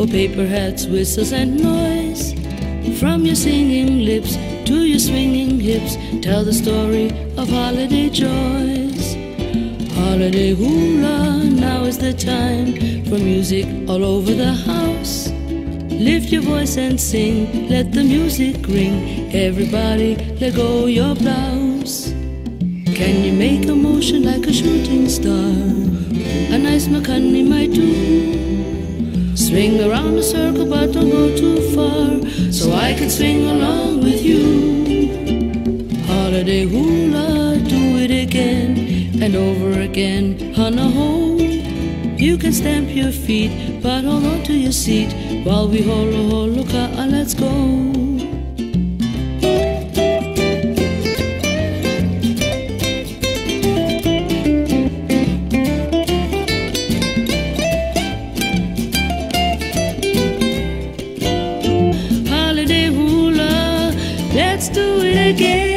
Oh, paper hats, whistles and noise, from your singing lips to your swinging hips, tell the story of holiday joys. Holiday hula, now is the time for music all over the house. Lift your voice and sing, let the music ring. Everybody, let go your blouse. Can you make a motion like a shooting star? A nice McCartney might do. Swing around a circle but don't go too far, so I can swing along with you. Holiday hula, do it again and over again on a hole. You can stamp your feet but hold on to your seat while we holo-holo-ka, let's go. Holiday hula, let's do it again.